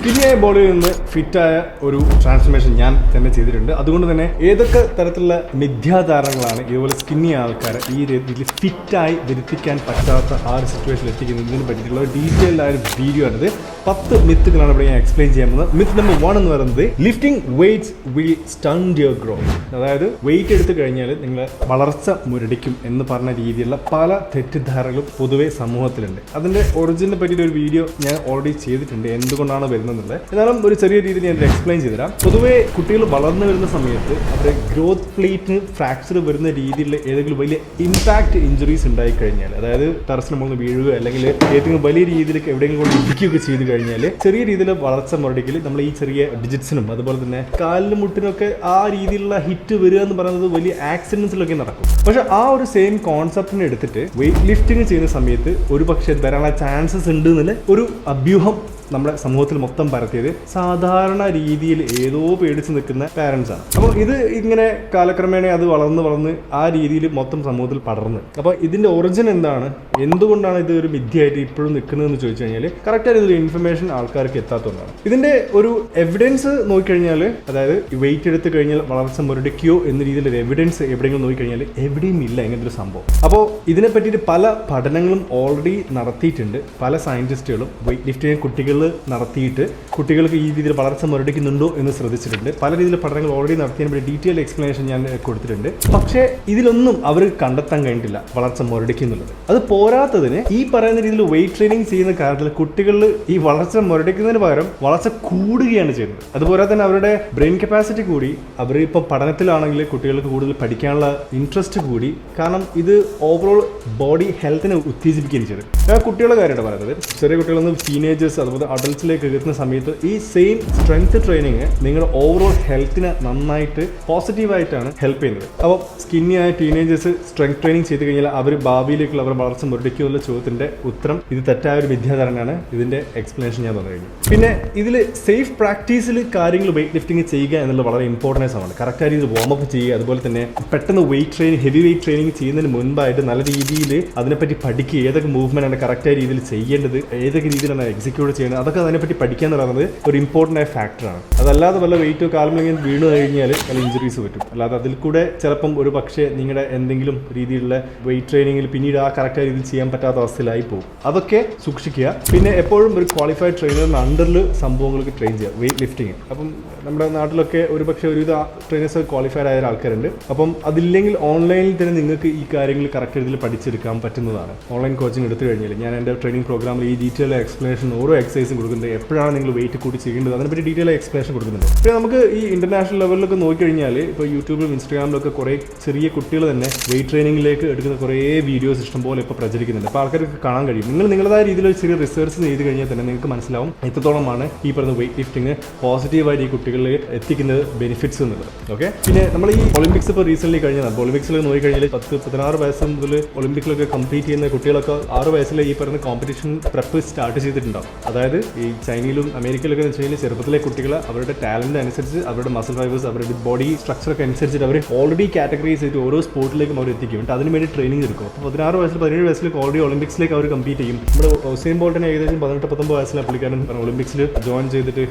സ്കിന്നിയായ ബോഡിയിൽ നിന്ന് ഫിറ്റായ ഒരു ട്രാൻസ്ഫർമേഷൻ ഞാൻ തന്നെ ചെയ്തിട്ടുണ്ട്. അതുകൊണ്ട് തന്നെ ഏതൊക്കെ തരത്തിലുള്ള മിഥ്യാധാരണകളാണ് ഇതുപോലെ സ്കിന്നി ആൾക്കാരെ ഈ രീതിയിൽ ഫിറ്റായി ധരിപ്പിക്കാൻ പറ്റാത്ത ആ ഒരു സിറ്റുവേഷനിൽ എത്തിക്കുന്നതിനെ പറ്റിയിട്ടുള്ള ഡീറ്റെയിൽഡ് ആയ ഒരു വീഡിയോ ആണിത്. 10 മിത്തുകളാണ് ഇവിടെ ഞാൻ എക്സ്പ്ലെയിൻ ചെയ്യാൻ പോകുന്നത്. മിത്ത് നമ്പർ 1 എന്ന് പറയുന്നത് lifting weights will stunt your growth. അതായത് വെയിറ്റ് എടുത്തു കഴിഞ്ഞാൽ നിങ്ങളെ വളർച്ച മുരടിക്കും എന്ന് പറഞ്ഞ രീതിയിലുള്ള പല തെറ്റിദ്ധാരണകളും പൊതുവെ സമൂഹത്തിലുണ്ട്. അതിന്റെ ഒറിജിനെ പറ്റിയിട്ട് ഒരു വീഡിയോ ഞാൻ ഓൾറെഡി ചെയ്തിട്ടുണ്ട്, എന്തുകൊണ്ടാണ് വരുന്നത്. എന്നാലും ഒരു ചെറിയ രീതിയിൽ ഞാൻ എക്സ്പ്ലെയിൻ ചെയ്തുതരാം. പൊതുവെ കുട്ടികൾ വളർന്നു വരുന്ന സമയത്ത് അവരുടെ ഗ്രോത്ത് പ്ലേറ്റിന് ഫ്രാക്ചർ വരുന്ന രീതിയിലുള്ള ഏതെങ്കിലും വലിയ ഇമ്പാക്ട് ഇഞ്ചുറീസ് ഉണ്ടായി കഴിഞ്ഞാൽ, അതായത് ടെറസിന് മുകളിൽ വീഴുക അല്ലെങ്കിൽ ഏതെങ്കിലും വലിയ രീതിയിലേക്ക് എവിടെയെങ്കിലും കൊണ്ട് ഇടിക്കുകയൊക്കെ ചെയ്ത് കഴിഞ്ഞാൽ ചെറിയ രീതിയിൽ വളർച്ച മുരടിക്കൽ നമ്മൾ ഈ ചെറിയ ഡിജിറ്റ്സിനും അതുപോലെ തന്നെ കാലിനും മുട്ടിനൊക്കെ ആ രീതിയിലുള്ള ഹിറ്റ് വരിക എന്ന് പറയുന്നത് വലിയ ആക്സിഡൻസിലൊക്കെ നടക്കും. പക്ഷെ ആ ഒരു സെയിം കോൺസെപ്റ്റിനെ എടുത്തിട്ട് വെയിറ്റ് ലിഫ്റ്റിംഗ് ചെയ്യുന്ന സമയത്ത് ഒരു പക്ഷേ വരാനുള്ള ചാൻസസ് ഉണ്ട് എന്നുള്ള ഒരു അഭ്യൂഹം നമ്മുടെ സമൂഹത്തിൽ മൊത്തം പരത്തിയത് സാധാരണ രീതിയിൽ ഏതോ പേടിച്ച് നിൽക്കുന്ന പാരൻസ് ആണ്. അപ്പോൾ ഇത് ഇങ്ങനെ കാലക്രമേണ അത് വളർന്ന് ആ രീതിയിൽ മൊത്തം സമൂഹത്തിൽ പടർന്ന്. അപ്പോൾ ഇതിന്റെ ഒറിജിൻ എന്താണ്, എന്തുകൊണ്ടാണ് ഇത് ഒരു മിഥ്യയായിട്ട് ഇപ്പോഴും നിൽക്കുന്നതെന്ന് ചോദിച്ചു കഴിഞ്ഞാൽ കറക്റ്റായിട്ട് ഇതൊരു ഇൻഫർമേഷൻ ആൾക്കാർക്ക് എത്താത്തതുകൊണ്ടാണ്. ഇതിന്റെ ഒരു എവിഡൻസ് നോക്കിക്കഴിഞ്ഞാൽ, അതായത് വെയിറ്റ് എടുത്തു കഴിഞ്ഞാൽ വളർച്ച മുരടിക്കുകയോ എന്ന രീതിയിൽ ഒരു എവിഡൻസ് എവിടെയെങ്കിലും നോക്കിക്കഴിഞ്ഞാൽ എവിടെയും ഇല്ല ഇങ്ങനത്തെ ഒരു സംഭവം. അപ്പോൾ ഇതിനെ പറ്റിയിട്ട് പല പഠനങ്ങളും ഓൾറെഡി നടത്തിയിട്ടുണ്ട്. പല സയന്റിസ്റ്റുകളും വെയിറ്റ് ലിഫ്റ്റിംഗ് കുട്ടികൾ നടത്തിയിട്ട് കുട്ടികൾക്ക് ഈ രീതിയിൽ വളർച്ച മുരടിക്കുന്നുണ്ടോ എന്ന് ശ്രദ്ധിച്ചിട്ടുണ്ട്. പല രീതിയിലുള്ള പഠനങ്ങൾ ഓൾറെഡി നടത്തിയതിനെ പറ്റി ഡീറ്റെയിൽ എക്സ്പ്ലനേഷൻ ഞാൻ കൊടുത്തിട്ടുണ്ട്. പക്ഷേ ഇതിലൊന്നും അവർ കണ്ടെത്താൻ കഴിഞ്ഞിട്ടില്ല വളർച്ച മുരടിക്കുന്നുള്ളത്. അത് പോരാത്തതിന് ഈ പറയുന്ന രീതിയിൽ വെയിറ്റ് ട്രെയിനിങ് ചെയ്യുന്ന കാര്യത്തിൽ കുട്ടികളിൽ ഈ വളർച്ച മുരടിക്കുന്നതിന് പകരം വളർച്ച കൂടുകയാണ് ചെയ്യുന്നത്. അതുപോലെ തന്നെ അവരുടെ ബ്രെയിൻ കപ്പാസിറ്റി കൂടി, അവർ ഇപ്പോൾ പഠനത്തിലാണെങ്കിൽ കുട്ടികൾക്ക് കൂടുതൽ പഠിക്കാനുള്ള ഇൻട്രസ്റ്റ് കൂടി. കാരണം ഇത് ഓവറോൾ ബോഡി ഹെൽത്തിനെ ഉത്തേജിപ്പിക്കുകയും ചെയ്തു. ഞാൻ കുട്ടികളുടെ കാര്യമാണ് പറയുന്നത്. ചെറിയ കുട്ടികളൊന്നും ടീനേജേഴ്സ് അതുപോലെ അഡൾട്ട്സിലേക്ക് എത്തുന്ന സമയത്ത് ഈ സെയിം സ്ട്രെങ്ത് ട്രെയിനിങ് നിങ്ങളുടെ ഓവറോൾ ഹെൽത്തിനെ നന്നായിട്ട് പോസിറ്റീവായിട്ടാണ് ഹെൽപ്പ് ചെയ്യുന്നത്. അപ്പോൾ സ്കിന്നിയായ ടീനേജേഴ്സ് സ്ട്രെങ്ത് ട്രെയിനിങ് ചെയ്ത് കഴിഞ്ഞാൽ അവർ ഭാവിയിലേക്കുള്ള അവരുടെ വളർച്ച മുരടിക്കുമെന്നുള്ള ചോദ്യത്തിന്റെ ഉത്തരം ഇത് തെറ്റായ ഒരു മിഥ്യാധാരണയാണ്. ഇതിന്റെ എക്സ്പ്ലനേഷൻ ഞാൻ പറഞ്ഞു കഴിഞ്ഞു. പിന്നെ ഇതിൽ സേഫ് പ്രാക്ടീസിൽ കാര്യങ്ങൾ വെയിറ്റ് ലിഫ്റ്റിംഗ് ചെയ്യുക എന്നുള്ളത് വളരെ ഇമ്പോർട്ടൻസ് ആണ്. കറക്റ്റായ രീതിയിൽ വാമപ്പ് ചെയ്യുക, അതുപോലെ തന്നെ പെട്ടെന്ന് wait training heavy weight training ചെയ്യുന്നതിന് മുൻപായിട്ട് നല്ല രീതിയിൽ അതിനെപ്പറ്റി പഠിക്കുക. ഏതൊക്കെ മൂവ്മെന്റ് ആണ് കറക്റ്റായ രീതിയിൽ ചെയ്യേണ്ടത്, ഏതൊക്കെ രീതിയിലാണ് എക്സിക്യൂട്ട് ചെയ്യുന്നത്, അതൊക്കെ അതിനെപ്പറ്റി പഠിക്കുക എന്ന് പറയുന്നത് ഒരു ഇമ്പോർട്ടൻ്റ് ആയ ഫാക്ടറാണ്. അതല്ലാതെ വല്ല വെയിറ്റോ കാലമില്ലെങ്കിൽ വീണ് കഴിഞ്ഞാൽ പല ഇഞ്ചുറീസ് പറ്റും. അല്ലാതെ അതിൽ കൂടെ ചിലപ്പം ഒരു പക്ഷേ നിങ്ങളുടെ എന്തെങ്കിലും രീതിയിലുള്ള വെയിറ്റ് ട്രെയിനിങ്ങിൽ പിന്നീട് ആ കറക്റ്റായ രീതിയിൽ ചെയ്യാൻ പറ്റാത്ത അവസ്ഥയിലായി പോകും. അതൊക്കെ സൂക്ഷിക്കുക. പിന്നെ എപ്പോഴും ഒരു ക്വാളിഫൈഡ് ട്രെയിനറിന് അണ്ടറിൽ സംഭവങ്ങൾക്ക് ട്രെയിൻ ചെയ്യുക വെയിറ്റ് ലിഫ്റ്റിംഗ്. അപ്പം നമ്മുടെ നാട്ടിലൊക്കെ ഒരു പക്ഷേ ഒരുവിധ ട്രെയിനേഴ്സ് ക്വാളിഫൈഡ് ആയ ആൾക്കാരുണ്ട്. അപ്പം അതില്ലെങ്കിൽ ഓൺലൈനിൽ തന്നെ നിങ്ങൾക്ക് ഈ കാര്യങ്ങൾ കറക്റ്റ് രീതിയിൽ പഠിച്ചെടുക്കാൻ പറ്റുന്നതാണ്. ഓൺലൈൻ കോച്ചിങ് എടുത്തു കഴിഞ്ഞാൽ ഞാൻ എൻ്റെ ട്രെയിനിങ് പ്രോഗ്രാമിൽ ഈ ഡീറ്റെയിൽ എക്സ്പ്ലനേഷൻ ഓരോ എക്സസൈസും കൊടുക്കുന്നുണ്ട്. എപ്പോഴാണ് നിങ്ങൾ വെയിറ്റ് കൂടി ചെയ്യേണ്ടത് അതിനെപ്പറ്റി ഡീറ്റെയിൽ എക്സ്പ്ലനേഷൻ കൊടുക്കുന്നുണ്ട്. പിന്നെ നമുക്ക് ഈ ഇന്റർനാഷണൽ ലെവലിലൊക്കെ നോക്കിക്കഴിഞ്ഞാൽ ഇപ്പോൾ യൂട്യൂബിലും ഇൻസ്റ്റാഗ്രാമിലൊക്കെ കുറേ ചെറിയ കുട്ടികൾ തന്നെ വെയിറ്റ് ട്രെയിനിങ്ങിലേക്ക് എടുക്കുന്ന കുറേ വീഡിയോസ് ഇഷ്ടംപോലെ ഇപ്പോൾ പ്രചരിക്കുന്നുണ്ട്. അപ്പോൾ ആൾക്കാർക്ക് കാണാൻ കഴിയും. നിങ്ങളുടേതായ രീതിയിൽ ഒരു ചെറിയ റിസർച്ച് ചെയ്ത് കഴിഞ്ഞാൽ തന്നെ നിങ്ങൾക്ക് മനസ്സിലാവും എത്രത്തോളമാണ് ഈ പറയുന്ന വെയിറ്റ് ലിഫ്റ്റിംഗ് പോസിറ്റീവായിട്ട് ഈ കുട്ടികളിൽ എത്തിക്കുന്നത് ബെനിഫിറ്റ്സ് എന്നുള്ളത്. ഓക്കെ. പിന്നെ നമ്മൾ ഈ ഒളിമ്പിക്സ് ഇപ്പോൾ റീസെന്റ് കഴിഞ്ഞതാണ്. ഒളിമ്പിക്സിൽ നോക്കിക്കഴിഞ്ഞാൽ 10-16 വയസ്സ് മുതൽ ഒളിമ്പിക്സിലൊക്കെ കംപ്ലീറ്റ് ചെയ്യുന്ന കുട്ടികളൊക്കെ 6 വയസ്സിൽ ഈ പറയുന്ന കോമ്പറ്റീഷൻ പ്രെപ്പ് സ്റ്റാർട്ട് ചെയ്തിട്ടുണ്ടാവും. അതായത് ഈ ചൈനയിലും അമേരിക്കയിലൊക്കെ എന്ന് വെച്ച് കഴിഞ്ഞാൽ ചെറുപ്പത്തിലെ കുട്ടികൾ അവരുടെ ടാലന്റ് അനുസരിച്ച് അവരുടെ മസിൽ ഫൈബേഴ്സ് അവരുടെ ബോഡി സ്ട്രക്ചറൊക്കെ അനുസരിച്ചിട്ട് അവർ ഓൾറെഡി കാറ്റഗറൈസ് ചെയ്ത് ഓരോ സ്പോർട്ടിലേക്കും അവർ എത്തിക്കും. എന്നിട്ട് അതിന് വേണ്ടി ട്രെയിനിങ് എടുക്കും. അപ്പോൾ 16 വയസ്സിൽ 17 വയസ്സിലേക്ക് ഓൾറെഡി ഒളിമ്പിക്സിലേക്ക് അവർ കംപ്ലീറ്റ് ചെയ്യും. നമ്മുടെ ഉസൈൻ ബോൾട്ടിനെ ഏകദേശം 18-19 വയസ്സിലാണ് പുള്ളിക്കാരൻ ഒളിമ്പിക്സിൽ ജോയിൻ ചെയ്തിട്ട്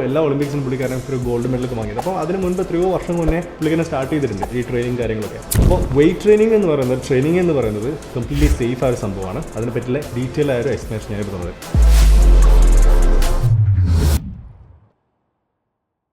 എല്ലാ ഒളിമ്പിക്സിലും പുള്ളിക്കാരൻ ഒരു ഗോൾഡ് മെഡലൊക്കെ വാങ്ങിയത്. അപ്പോൾ അതിന് മുൻപ് എത്രയോ വർഷം മുന്നേ പുള്ളിക്കാരൻ സ്റ്റാർട്ട് ചെയ്തിട്ടുണ്ട് ഈ ട്രെയിനിങ് കാര്യങ്ങളൊക്കെ. അപ്പോൾ വെയിറ്റ് ട്രെയിനിങ് എന്ന് പറയുന്നത് കംപ്ലീറ്റ്ലി സേഫ് ആയ ഒരു സംഭവമാണ്. അതിനെപ്പറ്റിയുള്ള ഡീറ്റെയിൽ ആയ ഒരു എക്സ്പ്ലനേഷൻ ഞാൻ ഇപ്പോൾ തന്നത്.